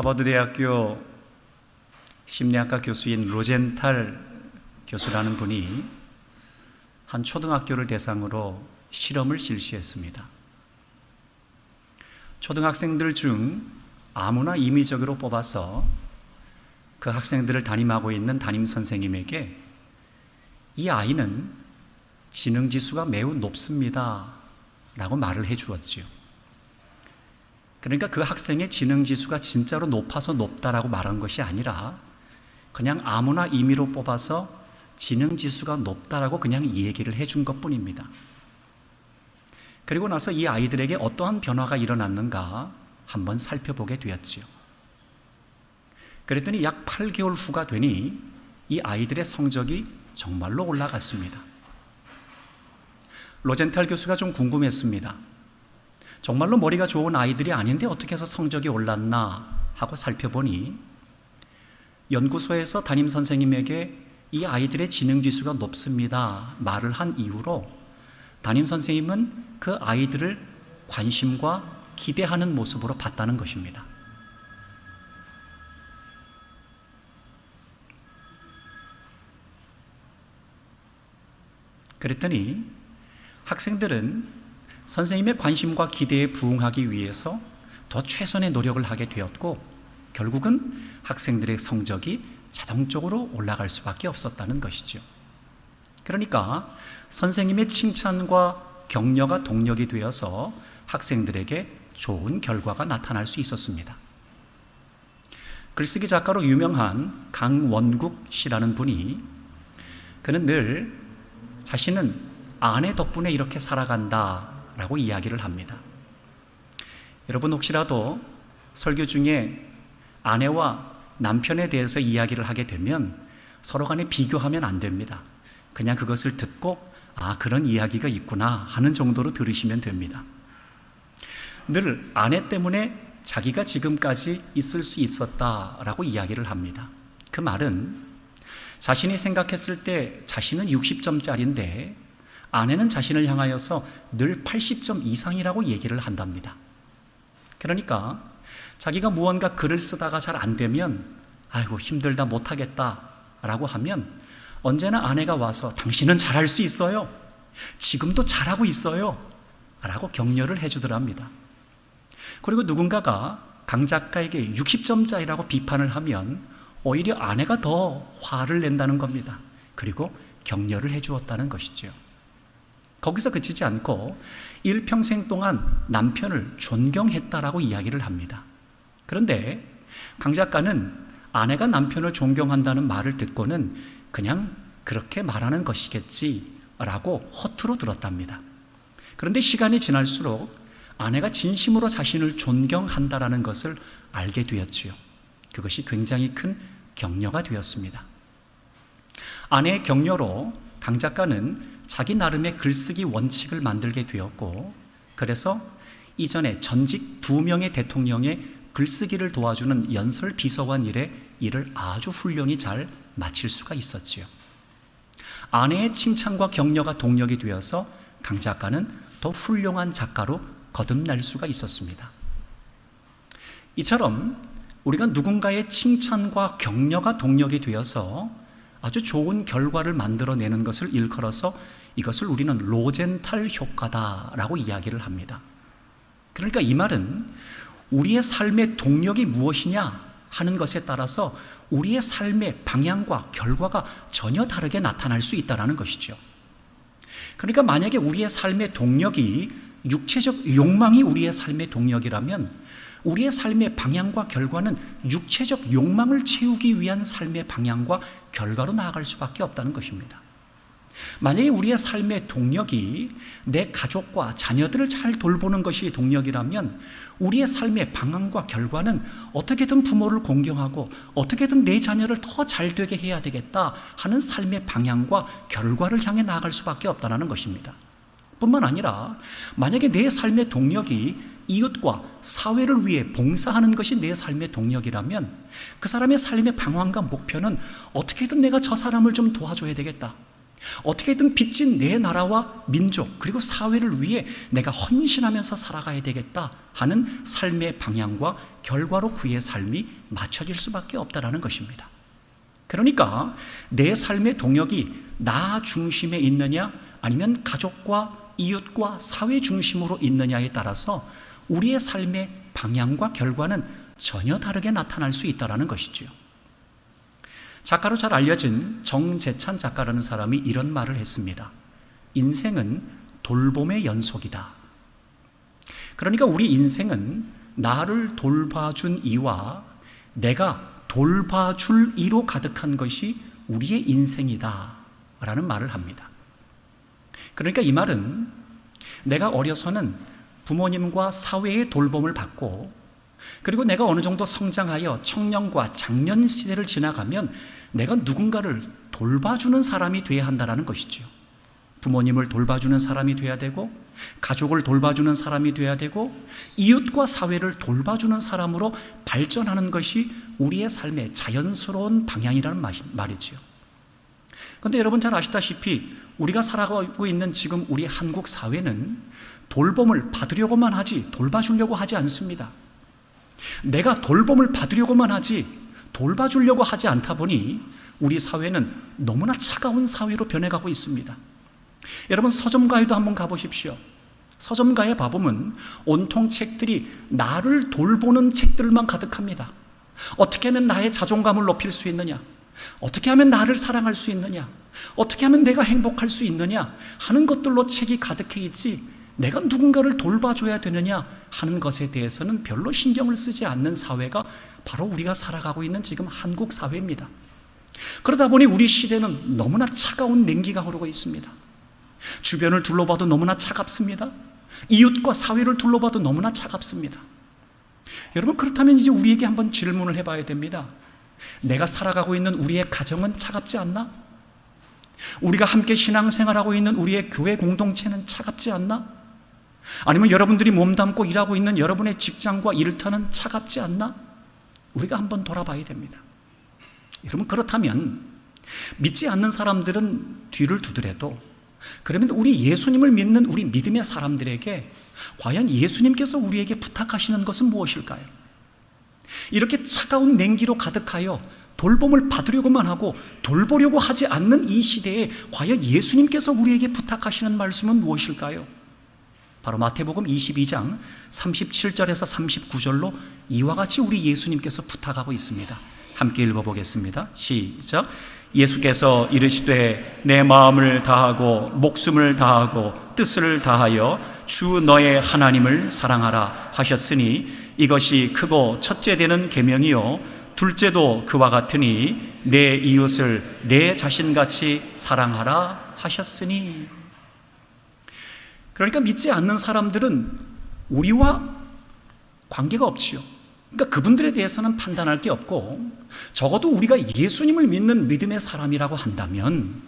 하버드 대학교 심리학과 교수인 로젠탈 교수라는 분이 한 초등학교를 대상으로 실험을 실시했습니다. 초등학생들 중 아무나 임의적으로 뽑아서 그 학생들을 담임하고 있는 담임 선생님에게 이 아이는 지능지수가 매우 높습니다 라고 말을 해 주었지요. 그러니까 그 학생의 지능지수가 진짜로 높아서 높다라고 말한 것이 아니라 그냥 아무나 임의로 뽑아서 지능지수가 높다라고 그냥 이 얘기를 해준 것뿐입니다. 그리고 나서 이 아이들에게 어떠한 변화가 일어났는가 한번 살펴보게 되었지요. 그랬더니 약 8개월 후가 되니 이 아이들의 성적이 정말로 올라갔습니다. 로젠탈 교수가 좀 궁금했습니다. 정말로 머리가 좋은 아이들이 아닌데 어떻게 해서 성적이 올랐나 하고 살펴보니 연구소에서 담임 선생님에게 이 아이들의 지능지수가 높습니다 말을 한 이후로 담임 선생님은 그 아이들을 관심과 기대하는 모습으로 봤다는 것입니다. 그랬더니 학생들은 선생님의 관심과 기대에 부응하기 위해서 더 최선의 노력을 하게 되었고 결국은 학생들의 성적이 자동적으로 올라갈 수밖에 없었다는 것이죠. 그러니까 선생님의 칭찬과 격려가 동력이 되어서 학생들에게 좋은 결과가 나타날 수 있었습니다. 글쓰기 작가로 유명한 강원국 씨라는 분이 그는 늘 자신은 아내 덕분에 이렇게 살아간다 라고 이야기를 합니다. 여러분 혹시라도 설교 중에 아내와 남편에 대해서 이야기를 하게 되면 서로 간에 비교하면 안 됩니다. 그냥 그것을 듣고 그런 이야기가 있구나 하는 정도로 들으시면 됩니다. 늘 아내 때문에 자기가 지금까지 있을 수 있었다라고 이야기를 합니다. 그 말은 자신이 생각했을 때 자신은 60점짜리인데 아내는 자신을 향하여서 늘 80점 이상이라고 얘기를 한답니다. 그러니까 자기가 무언가 글을 쓰다가 잘 안 되면 아이고 힘들다 못하겠다 라고 하면 언제나 아내가 와서 당신은 잘할 수 있어요. 지금도 잘하고 있어요. 라고 격려를 해주더랍니다. 그리고 누군가가 강 작가에게 60점짜리라고 비판을 하면 오히려 아내가 더 화를 낸다는 겁니다. 그리고 격려를 해주었다는 것이죠. 거기서 그치지 않고 일평생 동안 남편을 존경했다라고 이야기를 합니다. 그런데 강 작가는 아내가 남편을 존경한다는 말을 듣고는 그냥 그렇게 말하는 것이겠지라고 허투루 들었답니다. 그런데 시간이 지날수록 아내가 진심으로 자신을 존경한다라는 것을 알게 되었지요. 그것이 굉장히 큰 격려가 되었습니다. 아내의 격려로 강 작가는 자기 나름의 글쓰기 원칙을 만들게 되었고 그래서 이전에 전직 2명의 대통령의 글쓰기를 도와주는 연설 비서관 일에 일을 아주 훌륭히 잘 마칠 수가 있었지요. 아내의 칭찬과 격려가 동력이 되어서 강 작가는 더 훌륭한 작가로 거듭날 수가 있었습니다. 이처럼 우리가 누군가의 칭찬과 격려가 동력이 되어서 아주 좋은 결과를 만들어내는 것을 일컬어서 이것을 우리는 로젠탈 효과다라고 이야기를 합니다. 그러니까 이 말은 우리의 삶의 동력이 무엇이냐 하는 것에 따라서 우리의 삶의 방향과 결과가 전혀 다르게 나타날 수 있다는 것이죠. 그러니까 만약에 우리의 삶의 동력이 육체적 욕망이 우리의 삶의 동력이라면 우리의 삶의 방향과 결과는 육체적 욕망을 채우기 위한 삶의 방향과 결과로 나아갈 수밖에 없다는 것입니다. 만약에 우리의 삶의 동력이 내 가족과 자녀들을 잘 돌보는 것이 동력이라면 우리의 삶의 방향과 결과는 어떻게든 부모를 공경하고 어떻게든 내 자녀를 더 잘 되게 해야 되겠다 하는 삶의 방향과 결과를 향해 나아갈 수밖에 없다는 것입니다. 뿐만 아니라 만약에 내 삶의 동력이 이웃과 사회를 위해 봉사하는 것이 내 삶의 동력이라면 그 사람의 삶의 방향과 목표는 어떻게든 내가 저 사람을 좀 도와줘야 되겠다. 어떻게든 빚진 내 나라와 민족 그리고 사회를 위해 내가 헌신하면서 살아가야 되겠다 하는 삶의 방향과 결과로 그의 삶이 맞춰질 수밖에 없다라는 것입니다. 그러니까 내 삶의 동역이 나 중심에 있느냐 아니면 가족과 이웃과 사회 중심으로 있느냐에 따라서 우리의 삶의 방향과 결과는 전혀 다르게 나타날 수 있다는 것이죠. 작가로 잘 알려진 정재찬 작가라는 사람이 이런 말을 했습니다. 인생은 돌봄의 연속이다. 그러니까 우리 인생은 나를 돌봐준 이와 내가 돌봐줄 이로 가득한 것이 우리의 인생이다 라는 말을 합니다. 그러니까 이 말은 내가 어려서는 부모님과 사회의 돌봄을 받고 그리고 내가 어느 정도 성장하여 청년과 장년 시대를 지나가면 내가 누군가를 돌봐주는 사람이 돼야 한다는 것이죠. 부모님을 돌봐주는 사람이 돼야 되고 가족을 돌봐주는 사람이 돼야 되고 이웃과 사회를 돌봐주는 사람으로 발전하는 것이 우리의 삶의 자연스러운 방향이라는 말이죠. 그런데 여러분 잘 아시다시피 우리가 살아가고 있는 지금 우리 한국 사회는 돌봄을 받으려고만 하지 돌봐주려고 하지 않습니다. 내가 돌봄을 받으려고만 하지 돌봐주려고 하지 않다 보니 우리 사회는 너무나 차가운 사회로 변해가고 있습니다. 여러분 서점가에도 한번 가보십시오. 서점가에 봐보면 온통 책들이 나를 돌보는 책들만 가득합니다. 어떻게 하면 나의 자존감을 높일 수 있느냐, 어떻게 하면 나를 사랑할 수 있느냐, 어떻게 하면 내가 행복할 수 있느냐 하는 것들로 책이 가득해 있지 내가 누군가를 돌봐줘야 되느냐 하는 것에 대해서는 별로 신경을 쓰지 않는 사회가 바로 우리가 살아가고 있는 지금 한국 사회입니다. 그러다 보니 우리 시대는 너무나 차가운 냉기가 흐르고 있습니다. 주변을 둘러봐도 너무나 차갑습니다. 이웃과 사회를 둘러봐도 너무나 차갑습니다. 여러분 그렇다면 이제 우리에게 한번 질문을 해봐야 됩니다. 내가 살아가고 있는 우리의 가정은 차갑지 않나? 우리가 함께 신앙생활하고 있는 우리의 교회 공동체는 차갑지 않나? 아니면 여러분들이 몸담고 일하고 있는 여러분의 직장과 일터는 차갑지 않나? 우리가 한번 돌아봐야 됩니다. 여러분 그렇다면 믿지 않는 사람들은 뒤를 두더라도 그러면 우리 예수님을 믿는 우리 믿음의 사람들에게 과연 예수님께서 우리에게 부탁하시는 것은 무엇일까요? 이렇게 차가운 냉기로 가득하여 돌봄을 받으려고만 하고 돌보려고 하지 않는 이 시대에 과연 예수님께서 우리에게 부탁하시는 말씀은 무엇일까요? 바로 마태복음 22장 37절에서 39절로 이와 같이 우리 예수님께서 부탁하고 있습니다. 함께 읽어보겠습니다. 시작. 예수께서 이르시되 내 마음을 다하고 목숨을 다하고 뜻을 다하여 주 너의 하나님을 사랑하라 하셨으니 이것이 크고 첫째 되는 계명이요 둘째도 그와 같으니 내 이웃을 내 자신같이 사랑하라 하셨으니. 그러니까 믿지 않는 사람들은 우리와 관계가 없지요. 그러니까 그분들에 대해서는 판단할 게 없고 적어도 우리가 예수님을 믿는 믿음의 사람이라고 한다면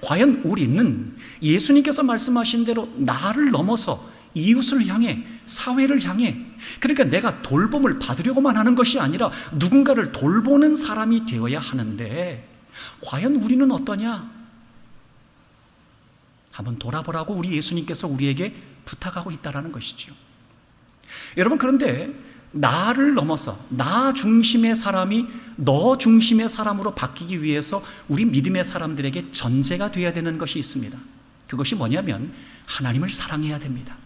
과연 우리는 예수님께서 말씀하신 대로 나를 넘어서 이웃을 향해 사회를 향해 그러니까 내가 돌봄을 받으려고만 하는 것이 아니라 누군가를 돌보는 사람이 되어야 하는데 과연 우리는 어떠냐? 한번 돌아보라고 우리 예수님께서 우리에게 부탁하고 있다는 것이죠. 여러분 그런데 나를 넘어서 나 중심의 사람이 너 중심의 사람으로 바뀌기 위해서 우리 믿음의 사람들에게 전제가 되어야 되는 것이 있습니다. 그것이 뭐냐면 하나님을 사랑해야 됩니다.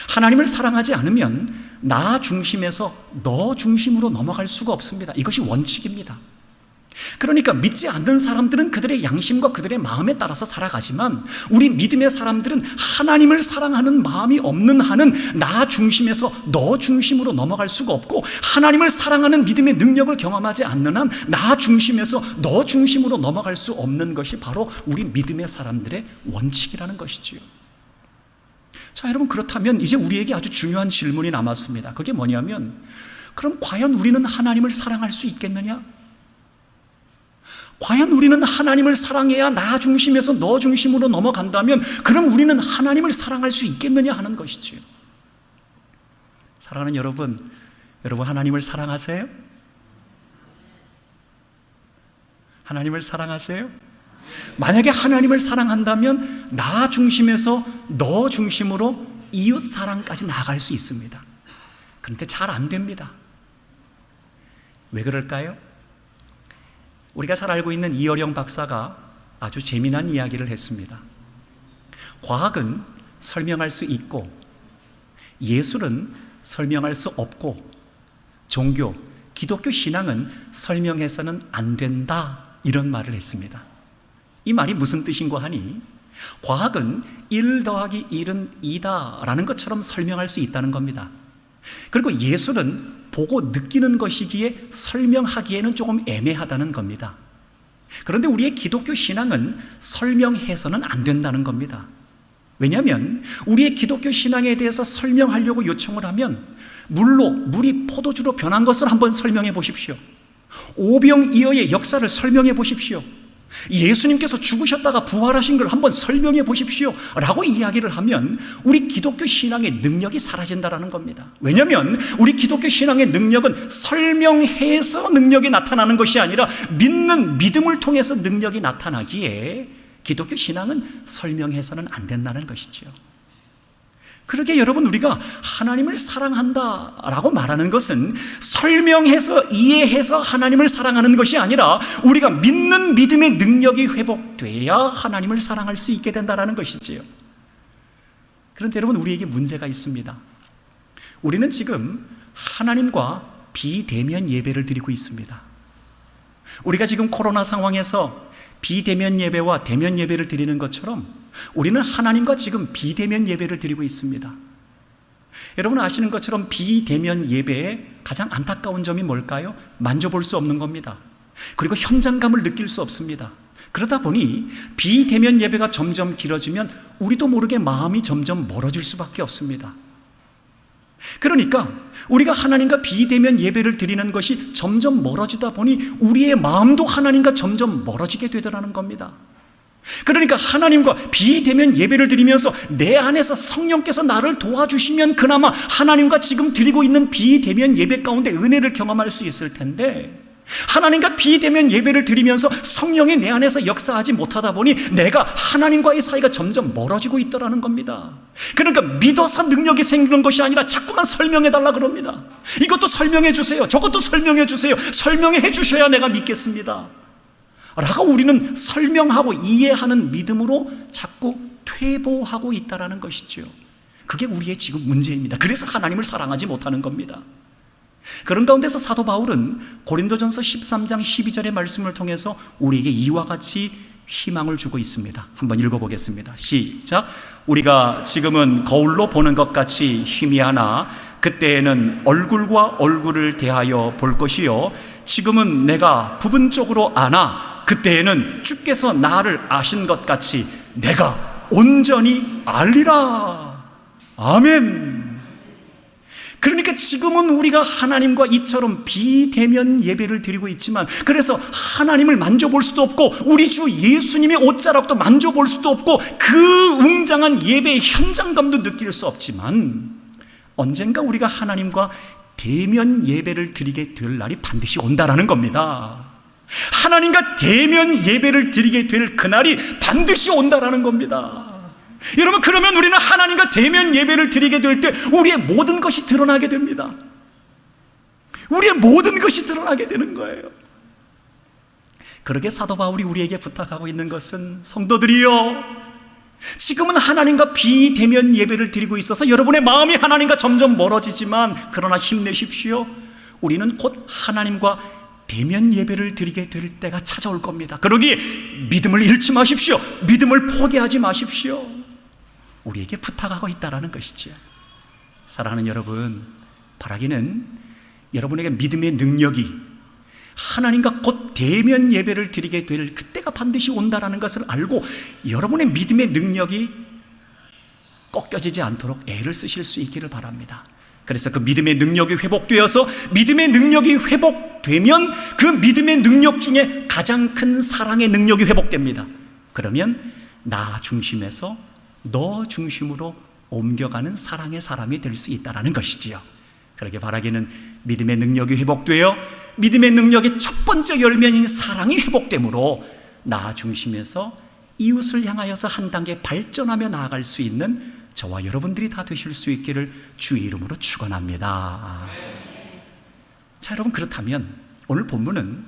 하나님을 사랑하지 않으면 나 중심에서 너 중심으로 넘어갈 수가 없습니다. 이것이 원칙입니다. 그러니까 믿지 않는 사람들은 그들의 양심과 그들의 마음에 따라서 살아가지만 우리 믿음의 사람들은 하나님을 사랑하는 마음이 없는 한은 나 중심에서 너 중심으로 넘어갈 수가 없고 하나님을 사랑하는 믿음의 능력을 경험하지 않는 한 나 중심에서 너 중심으로 넘어갈 수 없는 것이 바로 우리 믿음의 사람들의 원칙이라는 것이지요. 자, 여러분 그렇다면 이제 우리에게 아주 중요한 질문이 남았습니다. 그게 뭐냐면 그럼 과연 우리는 하나님을 사랑할 수 있겠느냐? 과연 우리는 하나님을 사랑해야 나 중심에서 너 중심으로 넘어간다면 그럼 우리는 하나님을 사랑할 수 있겠느냐 하는 것이지요. 사랑하는 여러분 하나님을 사랑하세요? 하나님을 사랑하세요? 만약에 하나님을 사랑한다면 나 중심에서 너 중심으로 이웃 사랑까지 나아갈 수 있습니다. 그런데 잘 안 됩니다. 왜 그럴까요? 우리가 잘 알고 있는 이어령 박사가 아주 재미난 이야기를 했습니다. 과학은 설명할 수 있고 예술은 설명할 수 없고 종교, 기독교 신앙은 설명해서는 안 된다, 이런 말을 했습니다. 이 말이 무슨 뜻인고 하니 과학은 1 더하기 1은 2다 라는 것처럼 설명할 수 있다는 겁니다. 그리고 예술은 보고 느끼는 것이기에 설명하기에는 조금 애매하다는 겁니다. 그런데 우리의 기독교 신앙은 설명해서는 안 된다는 겁니다. 왜냐하면 우리의 기독교 신앙에 대해서 설명하려고 요청을 하면 물이 포도주로 변한 것을 한번 설명해 보십시오. 오병이어의 역사를 설명해 보십시오. 예수님께서 죽으셨다가 부활하신 걸 한번 설명해 보십시오 라고 이야기를 하면 우리 기독교 신앙의 능력이 사라진다는 겁니다. 왜냐하면 우리 기독교 신앙의 능력은 설명해서 능력이 나타나는 것이 아니라 믿는 믿음을 통해서 능력이 나타나기에 기독교 신앙은 설명해서는 안 된다는 것이죠. 그러게 여러분, 우리가 하나님을 사랑한다라고 말하는 것은 설명해서 이해해서 하나님을 사랑하는 것이 아니라 우리가 믿는 믿음의 능력이 회복돼야 하나님을 사랑할 수 있게 된다는 것이지요. 그런데 여러분, 우리에게 문제가 있습니다. 우리는 지금 하나님과 비대면 예배를 드리고 있습니다. 우리가 지금 코로나 상황에서 비대면 예배와 대면 예배를 드리는 것처럼 우리는 하나님과 지금 비대면 예배를 드리고 있습니다. 여러분 아시는 것처럼 비대면 예배의 가장 안타까운 점이 뭘까요? 만져볼 수 없는 겁니다. 그리고 현장감을 느낄 수 없습니다. 그러다 보니 비대면 예배가 점점 길어지면 우리도 모르게 마음이 점점 멀어질 수밖에 없습니다. 그러니까 우리가 하나님과 비대면 예배를 드리는 것이 점점 멀어지다 보니 우리의 마음도 하나님과 점점 멀어지게 되더라는 겁니다. 그러니까 하나님과 비대면 예배를 드리면서 내 안에서 성령께서 나를 도와주시면 그나마 하나님과 지금 드리고 있는 비대면 예배 가운데 은혜를 경험할 수 있을 텐데, 하나님과 비대면 예배를 드리면서 성령이 내 안에서 역사하지 못하다 보니 내가 하나님과의 사이가 점점 멀어지고 있더라는 겁니다. 그러니까 믿어서 능력이 생기는 것이 아니라 자꾸만 설명해달라 그럽니다. 이것도 설명해 주세요, 저것도 설명해 주세요. 설명해 주셔야 내가 믿겠습니다 라고 우리는 설명하고 이해하는 믿음으로 자꾸 퇴보하고 있다는 것이죠. 그게 우리의 지금 문제입니다. 그래서 하나님을 사랑하지 못하는 겁니다. 그런 가운데서 사도 바울은 고린도전서 13장 12절의 말씀을 통해서 우리에게 이와 같이 희망을 주고 있습니다. 한번 읽어보겠습니다. 시작. 우리가 지금은 거울로 보는 것 같이 희미하나 그때에는 얼굴과 얼굴을 대하여 볼 것이요 지금은 내가 부분적으로 아나 그때에는 주께서 나를 아신 것 같이 내가 온전히 알리라. 아멘. 그러니까 지금은 우리가 하나님과 이처럼 비대면 예배를 드리고 있지만, 그래서 하나님을 만져볼 수도 없고 우리 주 예수님의 옷자락도 만져볼 수도 없고 그 웅장한 예배의 현장감도 느낄 수 없지만, 언젠가 우리가 하나님과 대면 예배를 드리게 될 날이 반드시 온다라는 겁니다. 하나님과 대면 예배를 드리게 될 그날이 반드시 온다라는 겁니다. 여러분, 그러면 우리는 하나님과 대면 예배를 드리게 될 때 우리의 모든 것이 드러나게 됩니다. 우리의 모든 것이 드러나게 되는 거예요. 그러게 사도 바울이 우리에게 부탁하고 있는 것은, 성도들이여, 지금은 하나님과 비대면 예배를 드리고 있어서 여러분의 마음이 하나님과 점점 멀어지지만 그러나 힘내십시오. 우리는 곧 하나님과 대면 예배를 드리게 될 때가 찾아올 겁니다. 그러기에 믿음을 잃지 마십시오. 믿음을 포기하지 마십시오. 우리에게 부탁하고 있다는 것이지요. 사랑하는 여러분, 바라기는 여러분에게 믿음의 능력이 하나님과 곧 대면 예배를 드리게 될 그때가 반드시 온다는 것을 알고 여러분의 믿음의 능력이 꺾여지지 않도록 애를 쓰실 수 있기를 바랍니다. 그래서 그 믿음의 능력이 회복되어서 믿음의 능력이 회복되면 그 믿음의 능력 중에 가장 큰 사랑의 능력이 회복됩니다. 그러면 나 중심에서 너 중심으로 옮겨가는 사랑의 사람이 될 수 있다는 것이지요. 그렇게 바라기는 믿음의 능력이 회복되어 믿음의 능력의 첫 번째 열매인 사랑이 회복되므로 나 중심에서 이웃을 향하여서 한 단계 발전하며 나아갈 수 있는 저와 여러분들이 다 되실 수 있기를 주의 이름으로 축원합니다. 자, 여러분, 그렇다면 오늘 본문은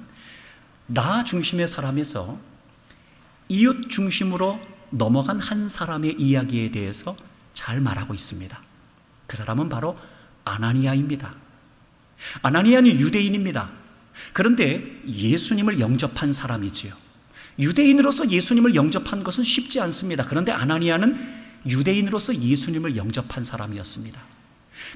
나 중심의 사람에서 이웃 중심으로 넘어간 한 사람의 이야기에 대해서 잘 말하고 있습니다. 그 사람은 바로 아나니아입니다. 아나니아는 유대인입니다. 그런데 예수님을 영접한 사람이지요. 유대인으로서 예수님을 영접한 것은 쉽지 않습니다. 그런데 아나니아는 유대인으로서 예수님을 영접한 사람이었습니다.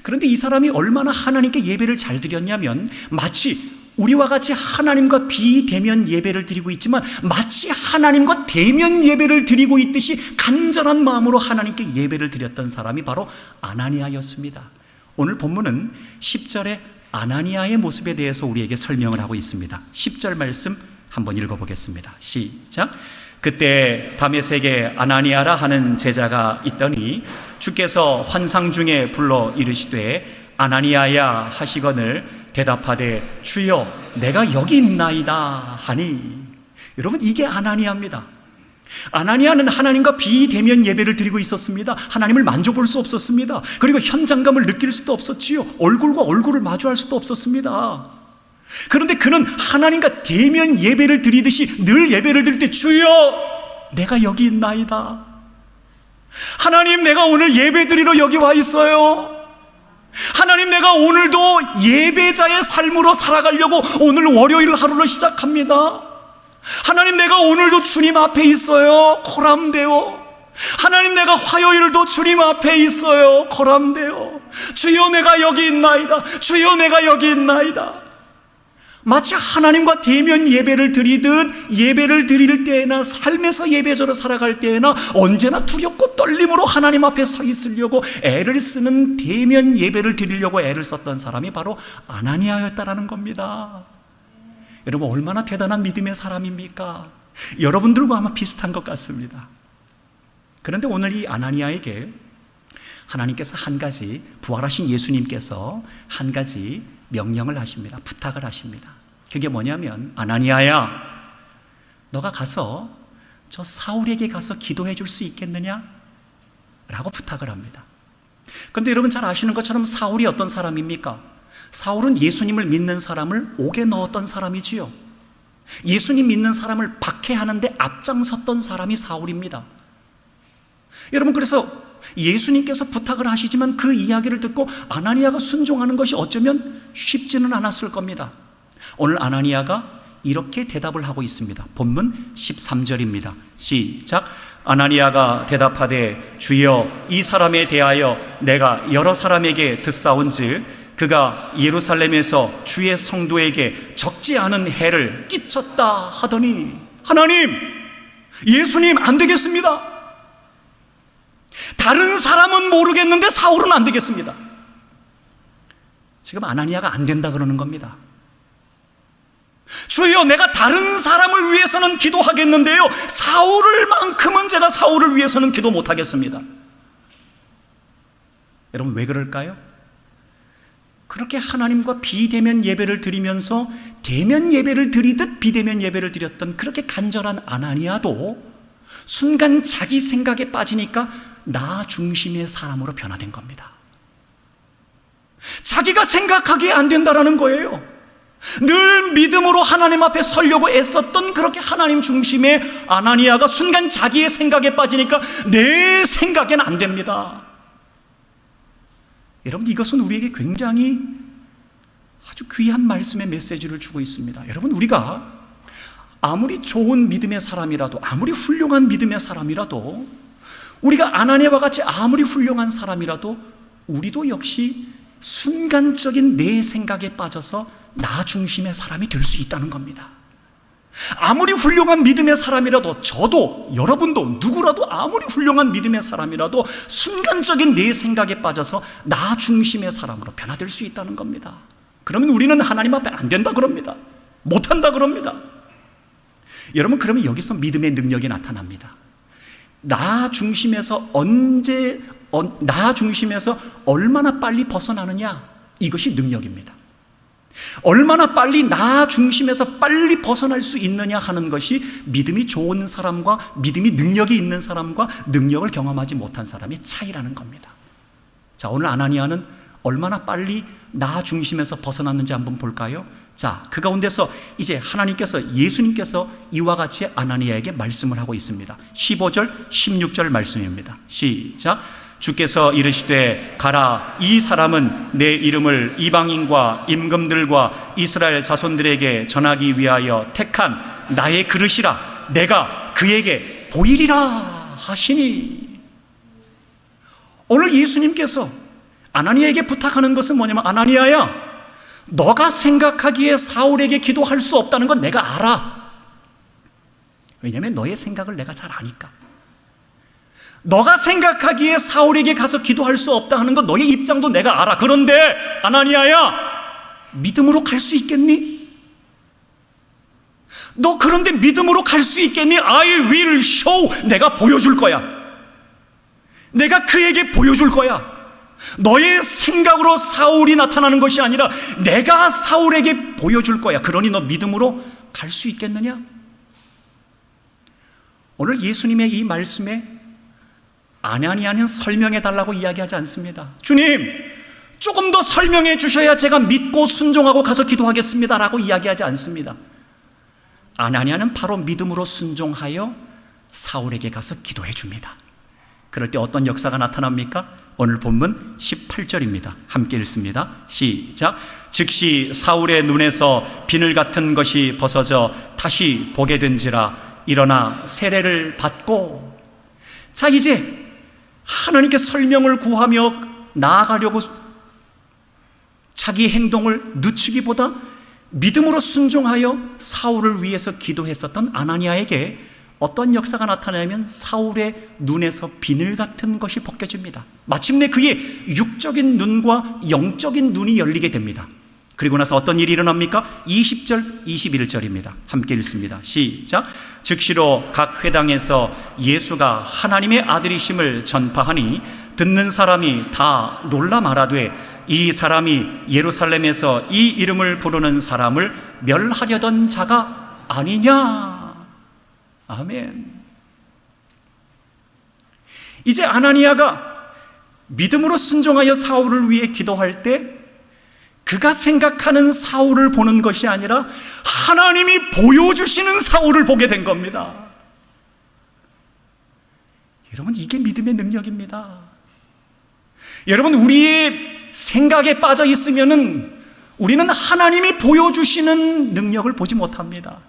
그런데 이 사람이 얼마나 하나님께 예배를 잘 드렸냐면, 마치 우리와 같이 하나님과 비대면 예배를 드리고 있지만 마치 하나님과 대면 예배를 드리고 있듯이 간절한 마음으로 하나님께 예배를 드렸던 사람이 바로 아나니아였습니다. 오늘 본문은 10절에 아나니아의 모습에 대해서 우리에게 설명을 하고 있습니다. 10절 말씀 한번 읽어보겠습니다. 시작. 그때 다메섹에 아나니아라 하는 제자가 있더니 주께서 환상 중에 불러 이르시되 아나니아야 하시거늘 대답하되 주여 내가 여기 있나이다 하니. 여러분, 이게 아나니아입니다. 아나니아는 하나님과 비대면 예배를 드리고 있었습니다. 하나님을 만져볼 수 없었습니다. 그리고 현장감을 느낄 수도 없었지요. 얼굴과 얼굴을 마주할 수도 없었습니다. 그런데 그는 하나님과 대면 예배를 드리듯이 늘 예배를 드릴 때 주여 내가 여기 있나이다. 하나님, 내가 오늘 예배 드리러 여기 와 있어요. 하나님, 내가 오늘도 예배자의 삶으로 살아가려고 오늘 월요일 하루를 시작합니다. 하나님, 내가 오늘도 주님 앞에 있어요. 코람데오. 하나님, 내가 화요일도 주님 앞에 있어요. 코람데오. 주여 내가 여기 있나이다. 주여 내가 여기 있나이다. 마치 하나님과 대면 예배를 드리듯 예배를 드릴 때나 삶에서 예배자로 살아갈 때나 언제나 두렵고 떨림으로 하나님 앞에 서 있으려고 애를 쓰는 대면 예배를 드리려고 애를 썼던 사람이 바로 아나니아였다라는 겁니다. 여러분, 얼마나 대단한 믿음의 사람입니까? 여러분들과 아마 비슷한 것 같습니다. 그런데 오늘 이 아나니아에게 하나님께서 한 가지, 부활하신 예수님께서 한 가지 명령을 하십니다. 부탁을 하십니다. 그게 뭐냐면, 아나니아야, 너가 가서 저 사울에게 가서 기도해 줄 수 있겠느냐? 라고 부탁을 합니다. 그런데 여러분 잘 아시는 것처럼 사울이 어떤 사람입니까? 사울은 예수님을 믿는 사람을 옥에 넣었던 사람이지요. 예수님 믿는 사람을 박해하는데 앞장섰던 사람이 사울입니다. 여러분, 그래서 예수님께서 부탁을 하시지만 그 이야기를 듣고 아나니아가 순종하는 것이 어쩌면 쉽지는 않았을 겁니다. 오늘 아나니아가 이렇게 대답을 하고 있습니다. 본문 13절입니다. 시작. 아나니아가 대답하되 주여 이 사람에 대하여 내가 여러 사람에게 듣사온즉 그가 예루살렘에서 주의 성도에게 적지 않은 해를 끼쳤다 하더니. 하나님, 예수님, 안 되겠습니다. 다른 사람은 모르겠는데 사울은 안 되겠습니다. 지금 아나니아가 안 된다 그러는 겁니다. 주여, 내가 다른 사람을 위해서는 기도하겠는데요, 사울을만큼은 제가 사울을 위해서는 기도 못하겠습니다. 여러분, 왜 그럴까요? 그렇게 하나님과 비대면 예배를 드리면서 대면 예배를 드리듯 비대면 예배를 드렸던 그렇게 간절한 아나니아도 순간 자기 생각에 빠지니까 나 중심의 사람으로 변화된 겁니다. 자기가 생각하기에 안 된다라는 거예요. 늘 믿음으로 하나님 앞에 서려고 애썼던 그렇게 하나님 중심의 아나니아가 순간 자기의 생각에 빠지니까 내 생각엔 안 됩니다. 여러분, 이것은 우리에게 굉장히 아주 귀한 말씀의 메시지를 주고 있습니다. 여러분, 우리가 아무리 좋은 믿음의 사람이라도, 아무리 훌륭한 믿음의 사람이라도, 우리가 아나니아와 같이 아무리 훌륭한 사람이라도 우리도 역시 순간적인 내 생각에 빠져서 나 중심의 사람이 될 수 있다는 겁니다. 아무리 훌륭한 믿음의 사람이라도, 저도, 여러분도, 누구라도 아무리 훌륭한 믿음의 사람이라도 순간적인 내 생각에 빠져서 나 중심의 사람으로 변화될 수 있다는 겁니다. 그러면 우리는 하나님 앞에 안 된다 그럽니다. 못한다 그럽니다. 여러분, 그러면 여기서 믿음의 능력이 나타납니다. 나 중심에서 나 중심에서 얼마나 빨리 벗어나느냐, 이것이 능력입니다. 얼마나 빨리 나 중심에서 빨리 벗어날 수 있느냐 하는 것이 믿음이 좋은 사람과 믿음이 능력이 있는 사람과 능력을 경험하지 못한 사람의 차이라는 겁니다. 자, 오늘 아나니아는 얼마나 빨리 나 중심에서 벗어났는지 한번 볼까요? 자, 그 가운데서 이제 예수님께서 이와 같이 아나니아에게 말씀을 하고 있습니다. 15절, 16절 말씀입니다. 시작. 주께서 이르시되 가라, 이 사람은 내 이름을 이방인과 임금들과 이스라엘 자손들에게 전하기 위하여 택한 나의 그릇이라, 내가 그에게 보이리라 하시니. 오늘 예수님께서 아나니아에게 부탁하는 것은 뭐냐면, 아나니아야, 너가 생각하기에 사울에게 기도할 수 없다는 건 내가 알아. 왜냐하면 너의 생각을 내가 잘 아니까. 너가 생각하기에 사울에게 가서 기도할 수 없다 하는 건 너의 입장도 내가 알아. 그런데 아나니아야, 믿음으로 갈 수 있겠니? 너 그런데 믿음으로 갈 수 있겠니? I will show. 내가 보여줄 거야. 내가 그에게 보여줄 거야. 너의 생각으로 사울이 나타나는 것이 아니라 내가 사울에게 보여줄 거야. 그러니 너 믿음으로 갈 수 있겠느냐? 오늘 예수님의 이 말씀에 아나니아는 설명해 달라고 이야기하지 않습니다. 주님, 조금 더 설명해 주셔야 제가 믿고 순종하고 가서 기도하겠습니다 라고 이야기하지 않습니다. 아나니아는 바로 믿음으로 순종하여 사울에게 가서 기도해 줍니다. 그럴 때 어떤 역사가 나타납니까? 오늘 본문 18절입니다. 함께 읽습니다. 시작. 즉시 사울의 눈에서 비늘 같은 것이 벗어져 다시 보게 된지라, 일어나 세례를 받고. 자, 이제 하나님께 설명을 구하며 나아가려고 자기 행동을 늦추기보다 믿음으로 순종하여 사울을 위해서 기도했었던 아나니아에게 어떤 역사가 나타나면 사울의 눈에서 비늘 같은 것이 벗겨집니다. 마침내 그의 육적인 눈과 영적인 눈이 열리게 됩니다. 그리고 나서 어떤 일이 일어납니까? 20절, 21절입니다. 함께 읽습니다. 시작. 즉시로 각 회당에서 예수가 하나님의 아들이심을 전파하니 듣는 사람이 다 놀라 말하되, 이 사람이 예루살렘에서 이 이름을 부르는 사람을 멸하려던 자가 아니냐. 아멘. 이제 아나니아가 믿음으로 순종하여 사울을 위해 기도할 때 그가 생각하는 사울을 보는 것이 아니라 하나님이 보여주시는 사울을 보게 된 겁니다. 여러분, 이게 믿음의 능력입니다. 여러분, 우리의 생각에 빠져 있으면은 우리는 하나님이 보여주시는 능력을 보지 못합니다.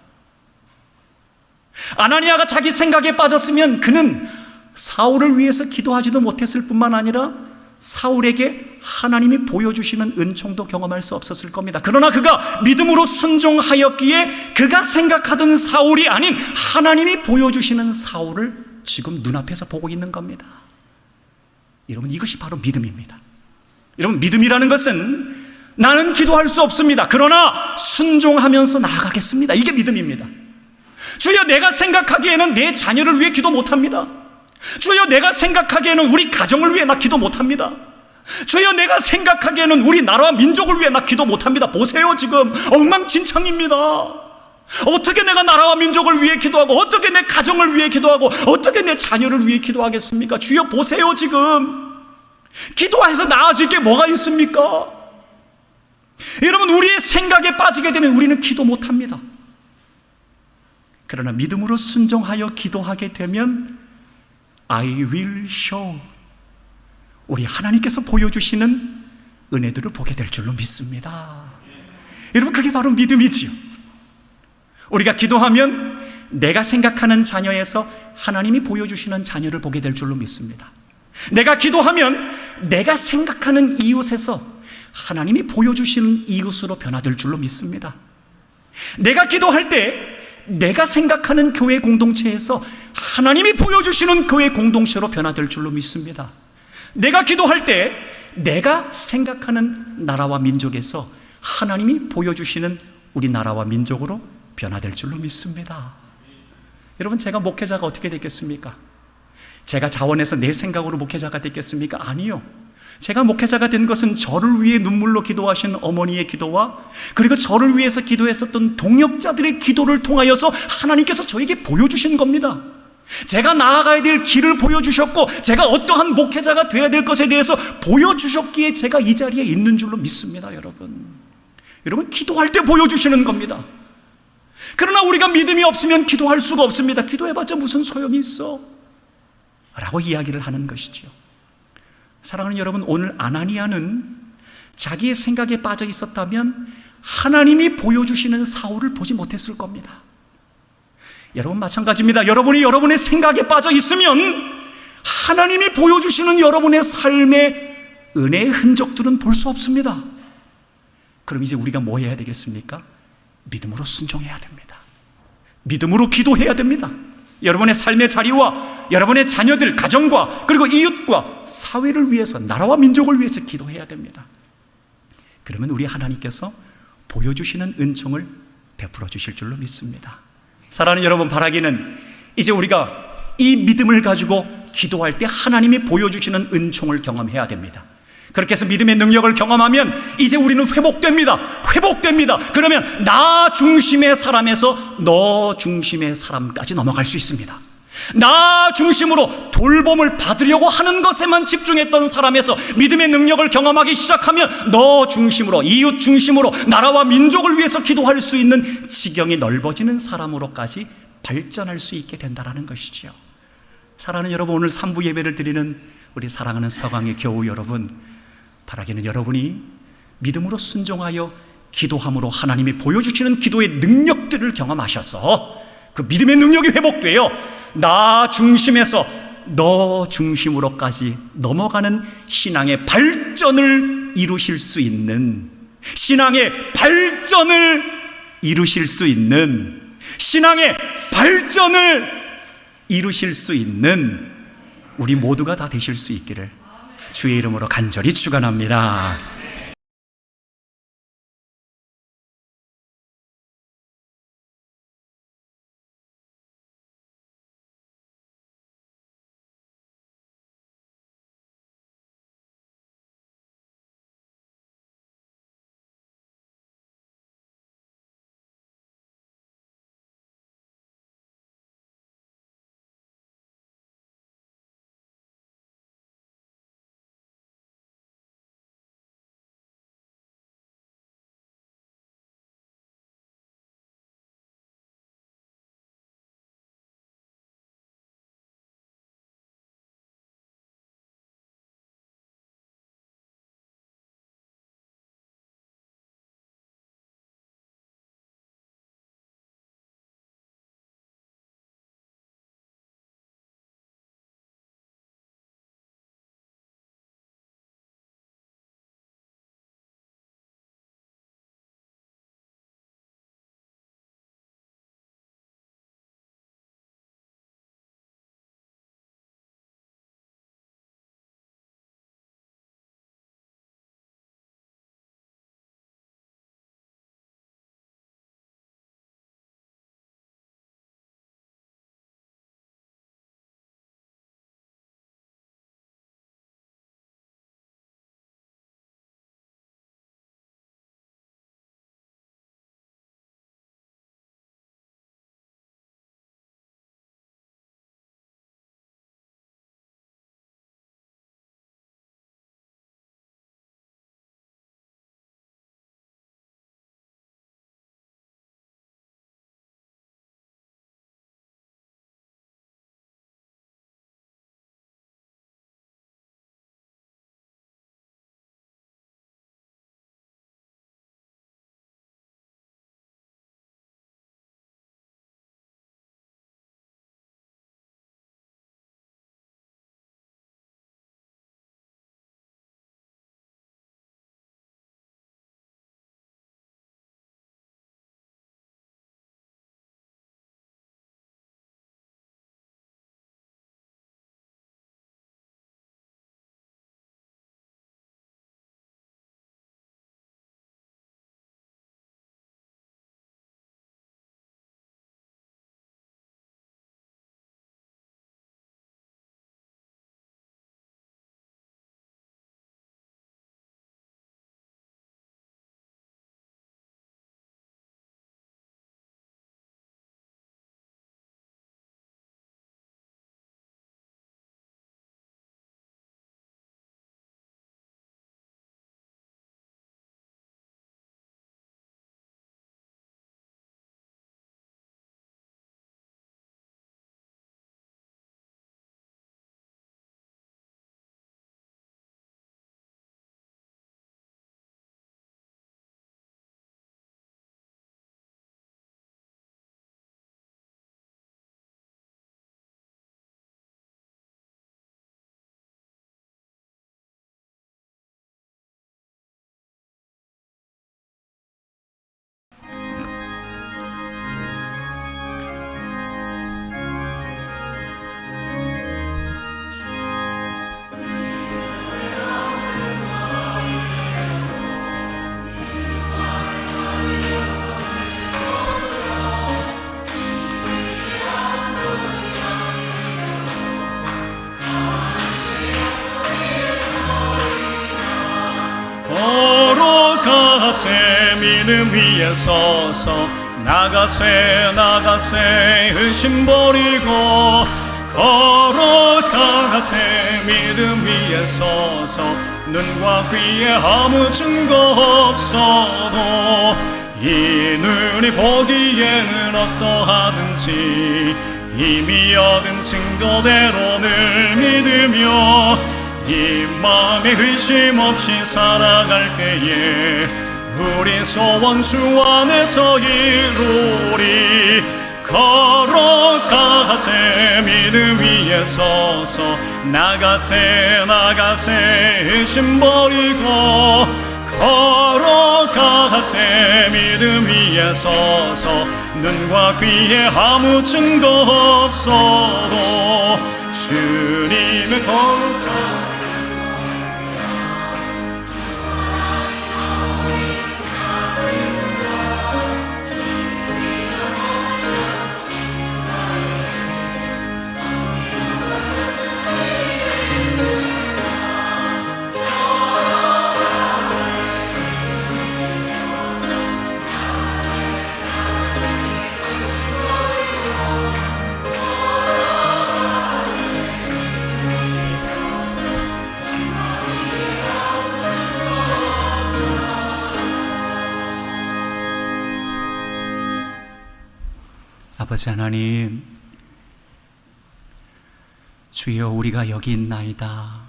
아나니아가 자기 생각에 빠졌으면 그는 사울을 위해서 기도하지도 못했을 뿐만 아니라 사울에게 하나님이 보여주시는 은총도 경험할 수 없었을 겁니다. 그러나 그가 믿음으로 순종하였기에 그가 생각하던 사울이 아닌 하나님이 보여주시는 사울을 지금 눈앞에서 보고 있는 겁니다. 여러분, 이것이 바로 믿음입니다. 여러분, 믿음이라는 것은 나는 기도할 수 없습니다. 그러나 순종하면서 나아가겠습니다. 이게 믿음입니다. 주여, 내가 생각하기에는 내 자녀를 위해 기도 못합니다. 주여, 내가 생각하기에는 우리 가정을 위해 나 기도 못합니다. 주여, 내가 생각하기에는 우리 나라와 민족을 위해 나 기도 못합니다. 보세요, 지금 엉망진창입니다. 어떻게 내가 나라와 민족을 위해 기도하고, 어떻게 내 가정을 위해 기도하고, 어떻게 내 자녀를 위해 기도하겠습니까? 주여, 보세요, 지금 기도해서 나아질 게 뭐가 있습니까? 여러분, 우리의 생각에 빠지게 되면 우리는 기도 못합니다. 그러나 믿음으로 순종하여 기도하게 되면 I will show, 우리 하나님께서 보여주시는 은혜들을 보게 될 줄로 믿습니다. 여러분, 그게 바로 믿음이지요. 우리가 기도하면 내가 생각하는 자녀에서 하나님이 보여주시는 자녀를 보게 될 줄로 믿습니다. 내가 기도하면 내가 생각하는 이웃에서 하나님이 보여주시는 이웃으로 변화될 줄로 믿습니다. 내가 기도할 때 내가 생각하는 교회 공동체에서 하나님이 보여주시는 교회 공동체로 변화될 줄로 믿습니다. 내가 기도할 때 내가 생각하는 나라와 민족에서 하나님이 보여주시는 우리 나라와 민족으로 변화될 줄로 믿습니다. 여러분, 제가 목회자가 어떻게 됐겠습니까? 제가 자원해서 내 생각으로 목회자가 됐겠습니까? 아니요. 제가 목회자가 된 것은 저를 위해 눈물로 기도하신 어머니의 기도와 그리고 저를 위해서 기도했었던 동역자들의 기도를 통하여서 하나님께서 저에게 보여주신 겁니다. 제가 나아가야 될 길을 보여주셨고 제가 어떠한 목회자가 되어야 될 것에 대해서 보여주셨기에 제가 이 자리에 있는 줄로 믿습니다. 여러분 기도할 때 보여주시는 겁니다. 그러나 우리가 믿음이 없으면 기도할 수가 없습니다. 기도해봤자 무슨 소용이 있어? 라고 이야기를 하는 것이죠. 사랑하는 여러분, 오늘 아나니아는 자기의 생각에 빠져 있었다면 하나님이 보여주시는 사울을 보지 못했을 겁니다. 여러분 마찬가지입니다. 여러분이 여러분의 생각에 빠져 있으면 하나님이 보여주시는 여러분의 삶의 은혜의 흔적들은 볼 수 없습니다. 그럼 이제 우리가 뭐 해야 되겠습니까? 믿음으로 순종해야 됩니다. 믿음으로 기도해야 됩니다. 여러분의 삶의 자리와 여러분의 자녀들, 가정과 그리고 이웃과 사회를 위해서, 나라와 민족을 위해서 기도해야 됩니다. 그러면 우리 하나님께서 보여주시는 은총을 베풀어 주실 줄로 믿습니다. 사랑하는 여러분, 바라기는 이제 우리가 이 믿음을 가지고 기도할 때 하나님이 보여주시는 은총을 경험해야 됩니다. 그렇게 해서 믿음의 능력을 경험하면 이제 우리는 회복됩니다. 그러면 나 중심의 사람에서 너 중심의 사람까지 넘어갈 수 있습니다. 나 중심으로 돌봄을 받으려고 하는 것에만 집중했던 사람에서 믿음의 능력을 경험하기 시작하면 너 중심으로, 이웃 중심으로, 나라와 민족을 위해서 기도할 수 있는 지경이 넓어지는 사람으로까지 발전할 수 있게 된다는 것이죠. 사랑하는 여러분, 오늘 3부 예배를 드리는 우리 사랑하는 서강의 교우 여러분, 바라기는 여러분이 믿음으로 순종하여 기도함으로 하나님이 보여주시는 기도의 능력들을 경험하셔서 그 믿음의 능력이 회복되어 나 중심에서 너 중심으로까지 넘어가는 신앙의 발전을 이루실 수 있는, 신앙의 발전을 이루실 수 있는, 신앙의 발전을 이루실 수 있는 우리 모두가 다 되실 수 있기를 주의 이름으로 간절히 축원합니다. 걸어가세 믿음 위에 서서 나가세 나가세 의심 버리고 걸어가세 믿음 위에 서서 눈과 귀에 아무 증거 없어도 이 눈이 보기에는 어떠하든지 이미 얻은 증거대로 늘 믿으며 이 마음에 의심 없이 살아갈 때에 우리 소원 주 안에서 이루리 걸어가세 믿음 위에 서서 나가세 나가세 의심 버리고 걸어가세 믿음 위에 서서 눈과 귀에 아무 증거 없어도 주님의 거룩한 아버지 하나님, 주여 우리가 여기 있나이다.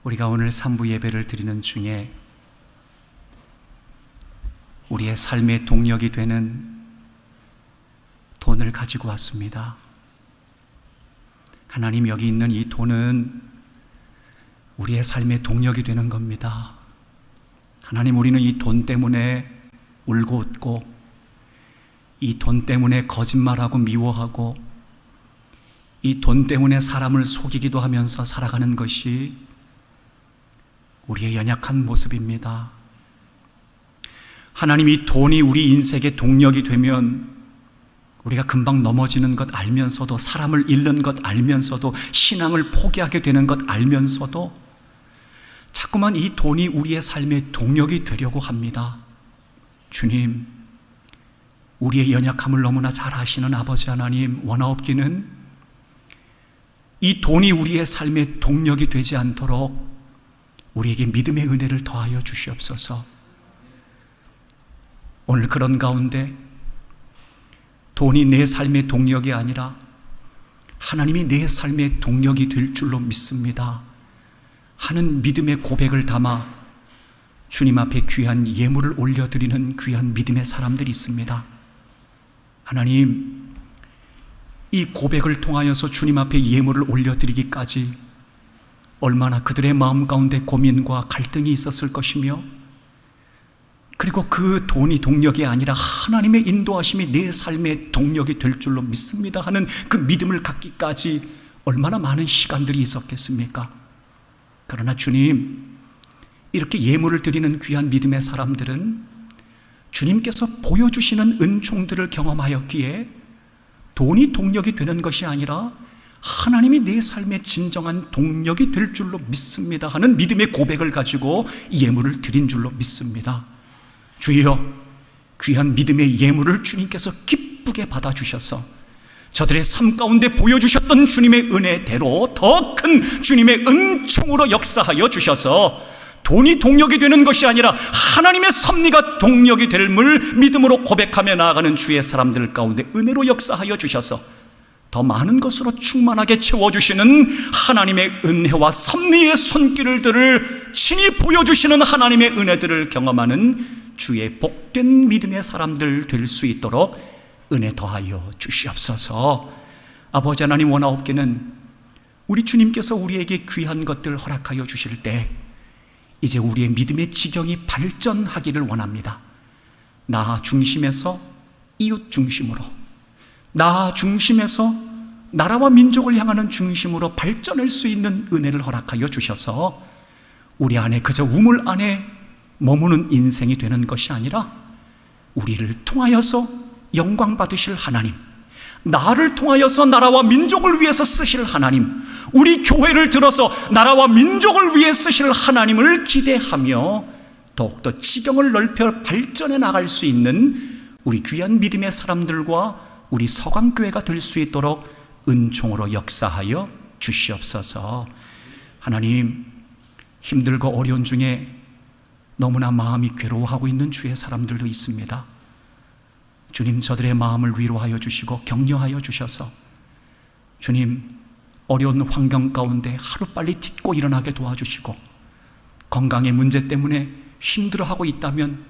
우리가 오늘 3부 예배를 드리는 중에 우리의 삶의 동력이 되는 돈을 가지고 왔습니다. 하나님, 여기 있는 이 돈은 우리의 삶의 동력이 되는 겁니다. 하나님, 우리는 이 돈 때문에 울고 웃고 이 돈 때문에 거짓말하고 미워하고 이 돈 때문에 사람을 속이기도 하면서 살아가는 것이 우리의 연약한 모습입니다. 하나님, 이 돈이 우리 인생의 동력이 되면 우리가 금방 넘어지는 것 알면서도, 사람을 잃는 것 알면서도, 신앙을 포기하게 되는 것 알면서도 자꾸만 이 돈이 우리의 삶의 동력이 되려고 합니다. 주님, 우리의 연약함을 너무나 잘 아시는 아버지 하나님, 원하옵기는 이 돈이 우리의 삶의 동력이 되지 않도록 우리에게 믿음의 은혜를 더하여 주시옵소서. 오늘 그런 가운데 돈이 내 삶의 동력이 아니라 하나님이 내 삶의 동력이 될 줄로 믿습니다 하는 믿음의 고백을 담아 주님 앞에 귀한 예물을 올려드리는 귀한 믿음의 사람들이 있습니다. 하나님, 이 고백을 통하여서 주님 앞에 예물을 올려드리기까지 얼마나 그들의 마음 가운데 고민과 갈등이 있었을 것이며, 그리고 그 돈이 동력이 아니라 하나님의 인도하심이 내 삶의 동력이 될 줄로 믿습니다 하는 그 믿음을 갖기까지 얼마나 많은 시간들이 있었겠습니까? 그러나 주님, 이렇게 예물을 드리는 귀한 믿음의 사람들은 주님께서 보여주시는 은총들을 경험하였기에 돈이 동력이 되는 것이 아니라 하나님이 내 삶의 진정한 동력이 될 줄로 믿습니다 하는 믿음의 고백을 가지고 예물을 드린 줄로 믿습니다. 주여, 귀한 믿음의 예물을 주님께서 기쁘게 받아주셔서 저들의 삶 가운데 보여주셨던 주님의 은혜대로 더 큰 주님의 은총으로 역사하여 주셔서 돈이 동력이 되는 것이 아니라 하나님의 섭리가 동력이 될 물 믿음으로 고백하며 나아가는 주의 사람들 가운데 은혜로 역사하여 주셔서 더 많은 것으로 충만하게 채워주시는 하나님의 은혜와 섭리의 손길들을 친히 보여주시는 하나님의 은혜들을 경험하는 주의 복된 믿음의 사람들 될 수 있도록 은혜 더하여 주시옵소서. 아버지 하나님, 원하옵기는 우리 주님께서 우리에게 귀한 것들 허락하여 주실 때 이제 우리의 믿음의 지경이 발전하기를 원합니다. 나 중심에서 이웃 중심으로, 나 중심에서 나라와 민족을 향하는 중심으로 발전할 수 있는 은혜를 허락하여 주셔서 우리 안에 그저 우물 안에 머무는 인생이 되는 것이 아니라 우리를 통하여서 영광 받으실 하나님, 나를 통하여서 나라와 민족을 위해서 쓰실 하나님, 우리 교회를 들어서 나라와 민족을 위해 쓰실 하나님을 기대하며 더욱더 지경을 넓혀 발전해 나갈 수 있는 우리 귀한 믿음의 사람들과 우리 서강교회가 될 수 있도록 은총으로 역사하여 주시옵소서. 하나님, 힘들고 어려운 중에 너무나 마음이 괴로워하고 있는 주의 사람들도 있습니다. 주님, 저들의 마음을 위로하여 주시고 격려하여 주셔서 주님, 어려운 환경 가운데 하루빨리 딛고 일어나게 도와주시고, 건강의 문제 때문에 힘들어하고 있다면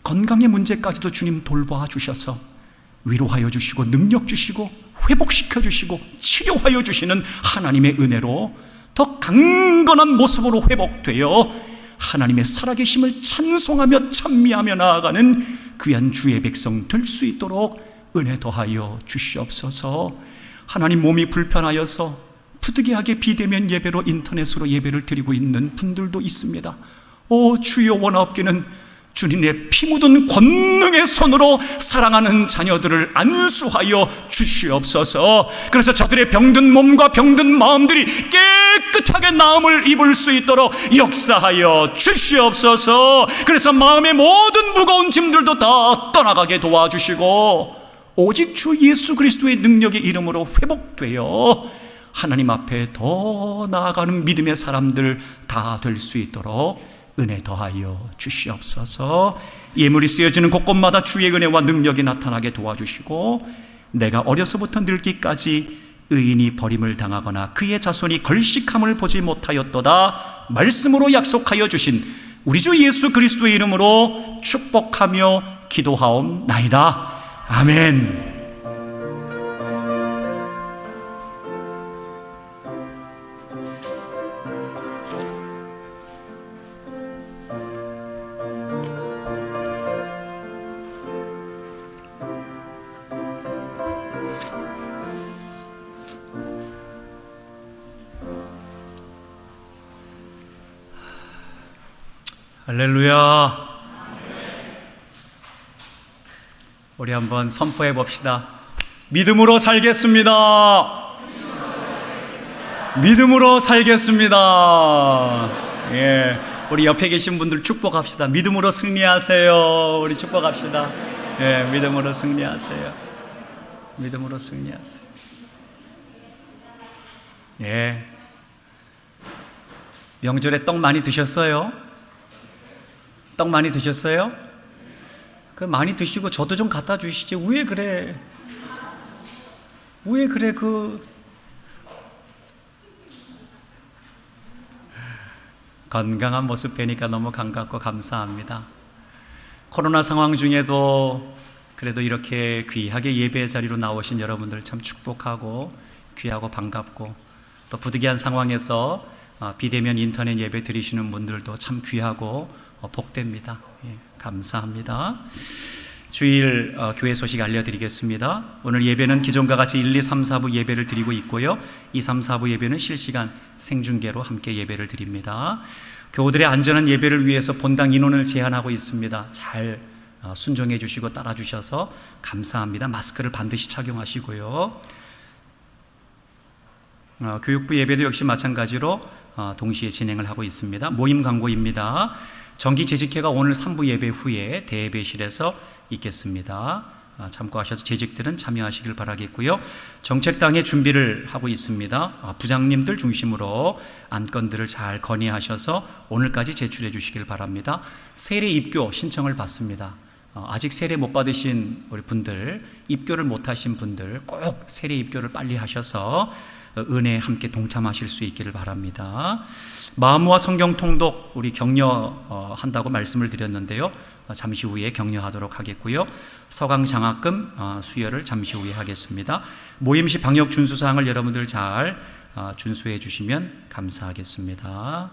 건강의 문제까지도 주님 돌보아 주셔서 위로하여 주시고 능력 주시고 회복시켜 주시고 치료하여 주시는 하나님의 은혜로 더 강건한 모습으로 회복되어 하나님의 살아계심을 찬송하며 찬미하며 나아가는 귀한 주의 백성 될 수 있도록 은혜 더하여 주시옵소서. 하나님, 몸이 불편하여서 부득이하게 비대면 예배로 인터넷으로 예배를 드리고 있는 분들도 있습니다. 오 주여, 원하옵기는 주님의 피 묻은 권능의 손으로 사랑하는 자녀들을 안수하여 주시옵소서. 그래서 저들의 병든 몸과 병든 마음들이 깨끗하게 나음을 입을 수 있도록 역사하여 주시옵소서. 그래서 마음의 모든 무거운 짐들도 다 떠나가게 도와주시고 오직 주 예수 그리스도의 능력의 이름으로 회복되어 하나님 앞에 더 나아가는 믿음의 사람들 다 될 수 있도록 은혜 더하여 주시옵소서. 예물이 쓰여지는 곳곳마다 주의 은혜와 능력이 나타나게 도와주시고, 내가 어려서부터 늙기까지 의인이 버림을 당하거나 그의 자손이 걸식함을 보지 못하였도다 말씀으로 약속하여 주신 우리 주 예수 그리스도의 이름으로 축복하며 기도하옵나이다. 아멘. 할렐루야. 우리 한번 선포해 봅시다. 믿음으로 살겠습니다. 믿음으로 살겠습니다. 예, 우리 옆에 계신 분들 축복합시다. 믿음으로 승리하세요. 우리 축복합시다. 예, 믿음으로 승리하세요. 믿음으로 승리하세요. 예, 명절에 떡 많이 드셨어요? 떡 많이 드셨어요? 그 많이 드시고 저도 좀 갖다 주시지. 왜 그래? 왜 그래? 건강한 모습 뵈니까 너무 반갑고 감사합니다. 코로나 상황 중에도 그래도 이렇게 귀하게 예배의 자리로 나오신 여러분들 참 축복하고 귀하고 반갑고, 또 부득이한 상황에서 비대면 인터넷 예배 드리시는 분들도 참 귀하고 복됩니다. 예, 감사합니다. 주일 교회 소식 알려드리겠습니다. 오늘 예배는 기존과 같이 1, 2, 3, 4부 예배를 드리고 있고요. 2, 3, 4부 예배는 실시간 생중계로 함께 예배를 드립니다. 교우들의 안전한 예배를 위해서 본당 인원을 제한하고 있습니다. 잘 순종해 주시고 따라 주셔서 감사합니다. 마스크를 반드시 착용하시고요. 교육부 예배도 역시 마찬가지로 동시에 진행을 하고 있습니다. 모임 광고입니다. 정기 재직회가 오늘 3부 예배 후에 대예배실에서 있겠습니다. 참고하셔서 재직들은 참여하시길 바라겠고요. 정책당의 준비를 하고 있습니다. 부장님들 중심으로 안건들을 잘 건의하셔서 오늘까지 제출해 주시길 바랍니다. 세례 입교 신청을 받습니다. 아직 세례 못 받으신 우리 분들, 입교를 못 하신 분들 꼭 세례 입교를 빨리 하셔서 은혜에 함께 동참하실 수 있기를 바랍니다. 마음과 성경 통독 우리 격려한다고 말씀을 드렸는데요. 잠시 후에 격려하도록 하겠고요. 서강 장학금 수여를 잠시 후에 하겠습니다. 모임시 방역 준수사항을 여러분들 잘 준수해 주시면 감사하겠습니다.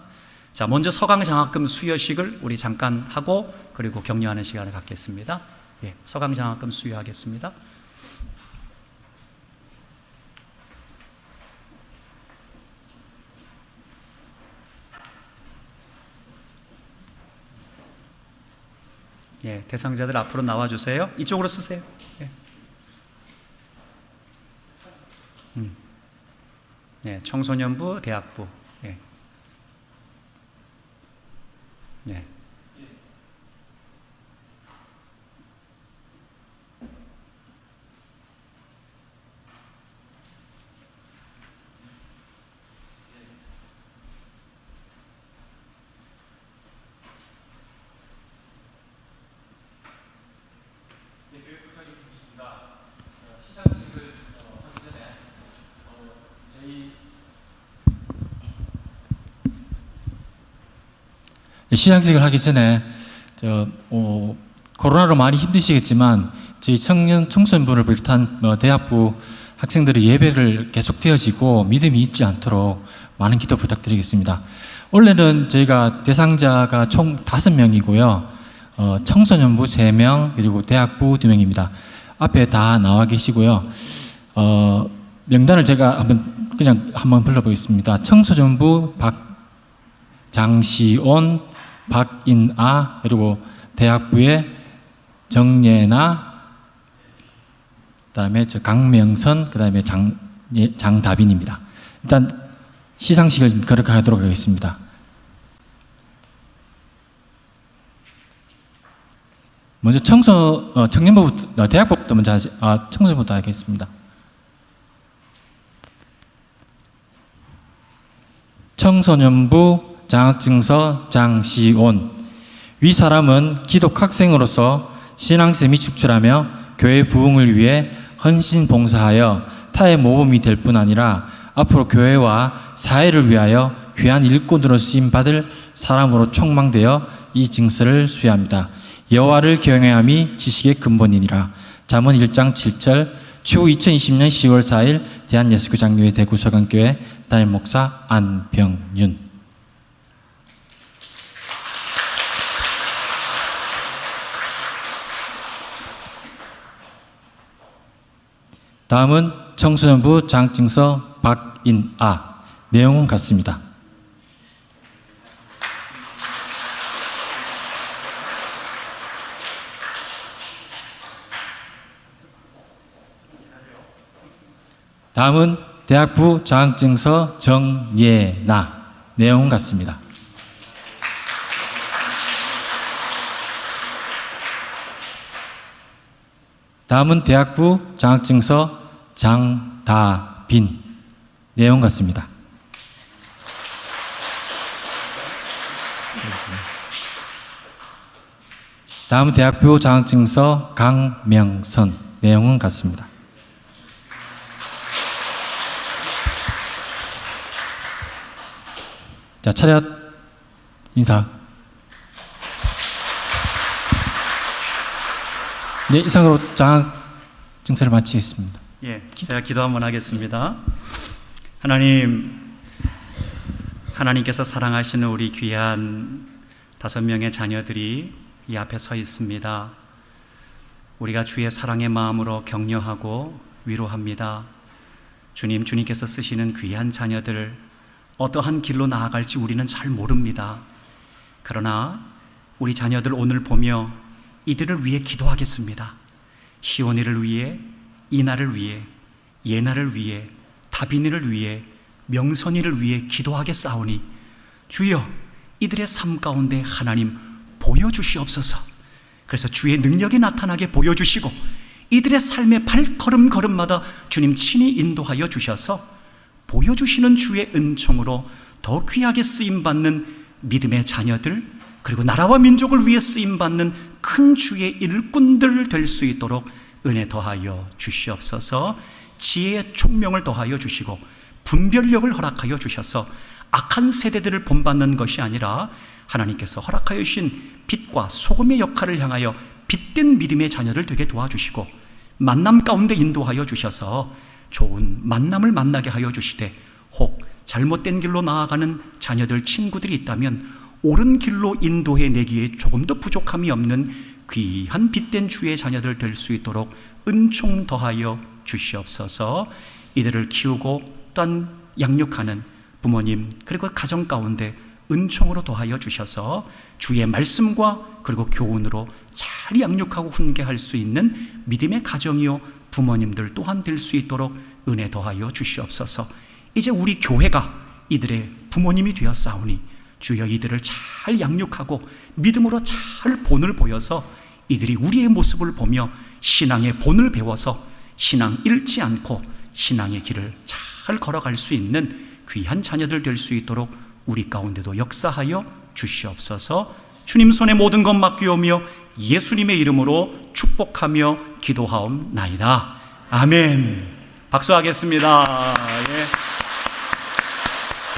자, 먼저 서강 장학금 수여식을 우리 잠깐 하고 그리고 격려하는 시간을 갖겠습니다. 예, 서강 장학금 수여하겠습니다. 예, 대상자들 앞으로 나와주세요. 이쪽으로 쓰세요. 예. 네, 청소년부, 대학부. 네. 네. 시상식을 하기 전에 코로나로 많이 힘드시겠지만 저희 청소년부를 비롯한 대학부 학생들의 예배를 계속되어지고 믿음이 잊지 않도록 많은 기도 부탁드리겠습니다. 원래는 저희가 대상자가 총 5명이고요. 청소년부 3명 그리고 대학부 2명입니다. 앞에 다 나와 계시고요. 명단을 제가 한번 불러보겠습니다. 청소년부 장시온, 박인아, 그리고 대학부의 정예나, 그다음에 강명선, 그다음에 장다빈입니다. 일단 시상식을 거력하도록 하겠습니다. 먼저 청년부부터, 대학부부터 먼저 청소년부터 하겠습니다. 청소년부 장학증서 장시온. 위 사람은 기독 학생으로서 신앙심이 축출하며 교회 부흥을 위해 헌신 봉사하여 타의 모범이 될 뿐 아니라 앞으로 교회와 사회를 위하여 귀한 일꾼으로 쓰임받을 사람으로 촉망되어 이 증서를 수여합니다. 여호와를 경외함이 지식의 근본이니라. 잠언 1장 7절. 추후 2020년 10월 4일 대한예수교 장로회 대구서강교회 담임목사 안병윤. 다음은 청소년부 장학증서 박인아. 내용은 같습니다. 다음은 대학부 장학증서 정예나. 내용은 같습니다. 다음은 대학부 장학증서 장다빈. 내용 같습니다. 다음은 대학부 장학증서 강명선. 내용은 같습니다. 자, 차렷 인사. 네, 이상으로 장학증서를 마치겠습니다. 예, 제가 기도 한번 하겠습니다. 하나님께서 사랑하시는 우리 귀한 5명의 자녀들이 이 앞에 서 있습니다. 우리가 주의 사랑의 마음으로 격려하고 위로합니다. 주님께서 쓰시는 귀한 자녀들, 어떠한 길로 나아갈지 우리는 잘 모릅니다. 그러나 우리 자녀들 오늘 보며 이들을 위해 기도하겠습니다. 시온이를 위해, 이나를 위해, 예나를 위해, 다빈이를 위해, 명선이를 위해 기도하겠사오니 주여, 이들의 삶 가운데 하나님 보여주시옵소서. 그래서 주의 능력이 나타나게 보여주시고 이들의 삶의 발걸음걸음마다 주님 친히 인도하여 주셔서 보여주시는 주의 은총으로 더 귀하게 쓰임받는 믿음의 자녀들, 그리고 나라와 민족을 위해 쓰임받는 큰 주의 일꾼들 될 수 있도록 은혜 더하여 주시옵소서. 지혜의 총명을 더하여 주시고 분별력을 허락하여 주셔서 악한 세대들을 본받는 것이 아니라 하나님께서 허락하여 주신 빛과 소금의 역할을 향하여 빛된 믿음의 자녀를 되게 도와주시고 만남 가운데 인도하여 주셔서 좋은 만남을 만나게 하여 주시되, 혹 잘못된 길로 나아가는 자녀들, 친구들이 있다면 옳은 길로 인도해 내기에 조금 더 부족함이 없는 귀한 빛된 주의 자녀들 될 수 있도록 은총 더하여 주시옵소서. 이들을 키우고 또한 양육하는 부모님, 그리고 가정 가운데 은총으로 더하여 주셔서 주의 말씀과 그리고 교훈으로 잘 양육하고 훈계할 수 있는 믿음의 가정이요 부모님들 또한 될 수 있도록 은혜 더하여 주시옵소서. 이제 우리 교회가 이들의 부모님이 되었사오니 주여 이들을 잘 양육하고 믿음으로 잘 본을 보여서 이들이 우리의 모습을 보며 신앙의 본을 배워서 신앙 잃지 않고 신앙의 길을 잘 걸어갈 수 있는 귀한 자녀들 될 수 있도록 우리 가운데도 역사하여 주시옵소서. 주님 손에 모든 것 맡기오며 예수님의 이름으로 축복하며 기도하옵나이다. 아멘. 박수하겠습니다.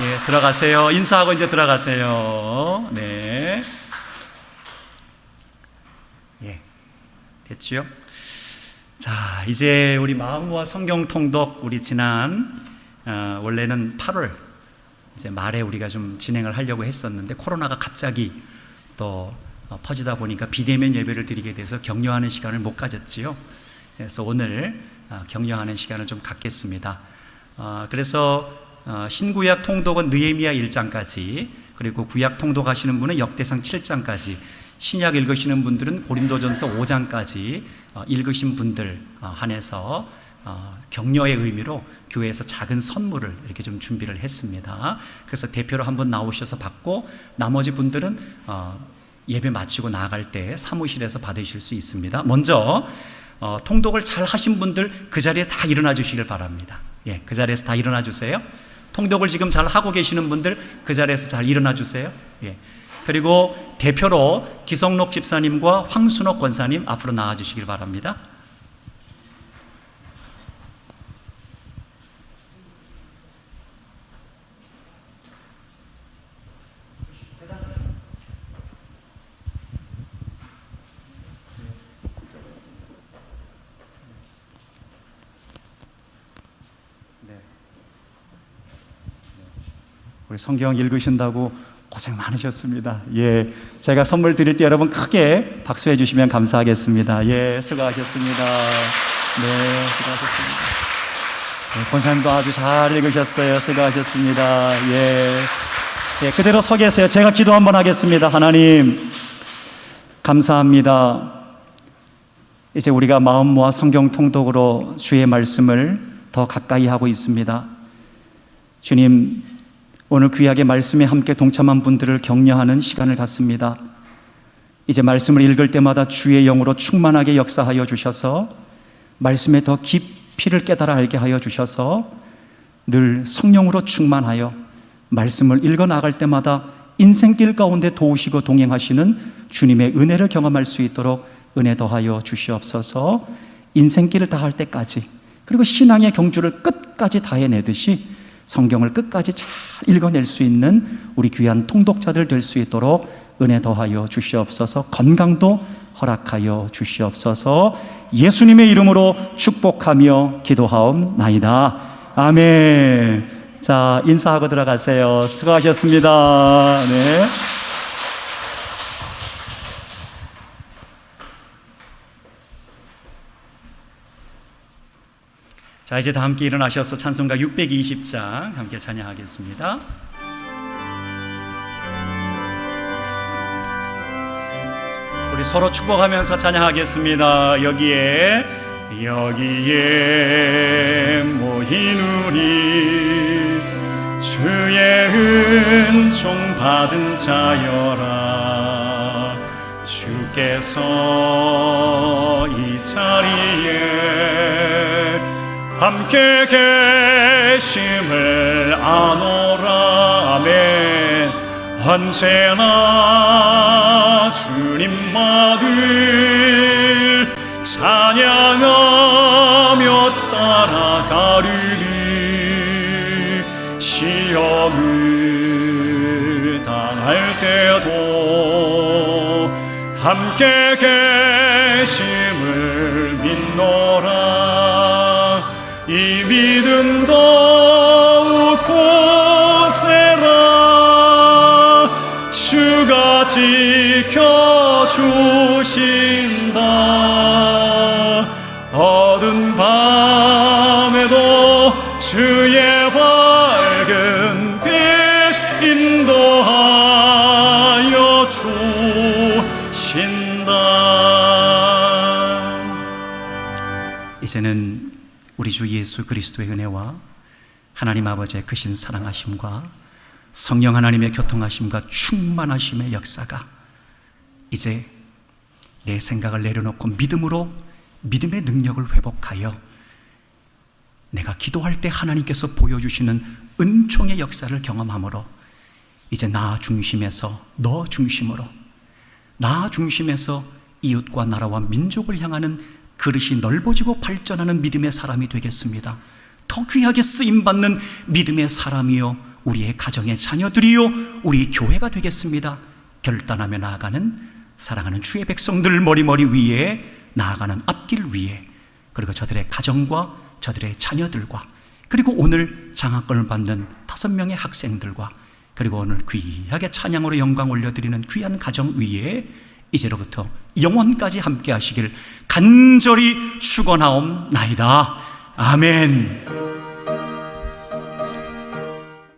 예, 들어가세요. 인사하고 이제 들어가세요. 네. 예, 됐죠? 자, 이제 우리 마음모아 성경 통독 우리 지난 원래는 8월 이제 말에 우리가 좀 진행을 하려고 했었는데 코로나가 갑자기 또 퍼지다 보니까 비대면 예배를 드리게 돼서 격려하는 시간을 못 가졌지요. 그래서 오늘 격려하는 시간을 좀 갖겠습니다. 그래서 신구약 통독은 느헤미야 1장까지, 그리고 구약 통독하시는 분은 역대상 7장까지, 신약 읽으시는 분들은 고린도전서 5장까지 읽으신 분들 한해서 격려의 의미로 교회에서 작은 선물을 이렇게 좀 준비를 했습니다. 그래서 대표로 한번 나오셔서 받고 나머지 분들은 예배 마치고 나갈 때 사무실에서 받으실 수 있습니다. 먼저 통독을 잘 하신 분들 그 자리에 다 일어나 주시길 바랍니다. 예, 그 자리에서 다 일어나 주세요. 통독을 지금 잘 하고 계시는 분들 그 자리에서 잘 일어나 주세요. 예. 그리고 대표로 기성록 집사님과 황순옥 권사님 앞으로 나와 주시길 바랍니다. 우리 성경 읽으신다고 고생 많으셨습니다. 예, 제가 선물 드릴 때 여러분 크게 박수해 주시면 감사하겠습니다. 예, 수고하셨습니다. 네, 수고하셨습니다. 네, 권사님도 아주 잘 읽으셨어요. 수고하셨습니다. 예, 그대로 서 계세요. 제가 기도 한번 하겠습니다. 하나님, 감사합니다. 이제 우리가 마음 모아 성경 통독으로 주의 말씀을 더 가까이 하고 있습니다. 주님, 오늘 귀하게 말씀에 함께 동참한 분들을 격려하는 시간을 갖습니다. 이제 말씀을 읽을 때마다 주의 영으로 충만하게 역사하여 주셔서 말씀에 더 깊이를 깨달아 알게 하여 주셔서 늘 성령으로 충만하여 말씀을 읽어 나갈 때마다 인생길 가운데 도우시고 동행하시는 주님의 은혜를 경험할 수 있도록 은혜 더하여 주시옵소서. 인생길을 다할 때까지, 그리고 신앙의 경주를 끝까지 다해내듯이 성경을 끝까지 잘 읽어낼 수 있는 우리 귀한 통독자들 될 수 있도록 은혜 더하여 주시옵소서. 건강도 허락하여 주시옵소서. 예수님의 이름으로 축복하며 기도하옵나이다. 아멘. 자, 인사하고 들어가세요. 수고하셨습니다. 네. 자, 이제 다 함께 일어나셔서 찬송가 620장 함께 찬양하겠습니다. 우리 서로 축복하면서 찬양하겠습니다. 여기에 모인 우리 주의 은총 받은 자여라. 주께서 이 자리에 함께 계심을 아노라. 아멘. 언제나 주님 아들 찬양하며 따라가리니 시험을 당할 때도 함께 계심을 믿노라. 이 믿음 더욱 굳세라. 주가 지켜주신다. 어두운 밤에도 주의 밝은 빛 인도하여 주신다. 이제는 우리 주 예수 그리스도의 은혜와 하나님 아버지의 크신 사랑하심과 성령 하나님의 교통하심과 충만하심의 역사가 이제 내 생각을 내려놓고 믿음으로 믿음의 능력을 회복하여 내가 기도할 때 하나님께서 보여주시는 은총의 역사를 경험함으로 이제 나 중심에서 너 중심으로, 나 중심에서 이웃과 나라와 민족을 향하는 그릇이 넓어지고 발전하는 믿음의 사람이 되겠습니다. 더 귀하게 쓰임받는 믿음의 사람이요, 우리의 가정의 자녀들이요, 우리 교회가 되겠습니다. 결단하며 나아가는 사랑하는 주의 백성들 머리머리 위에 나아가는 앞길 위에, 그리고 저들의 가정과 저들의 자녀들과, 그리고 오늘 장학금을 받는 5명의 학생들과, 그리고 오늘 귀하게 찬양으로 영광 올려드리는 귀한 가정 위에 이제로부터 영원까지 함께 하시길 간절히 축원하옵나이다. 아멘.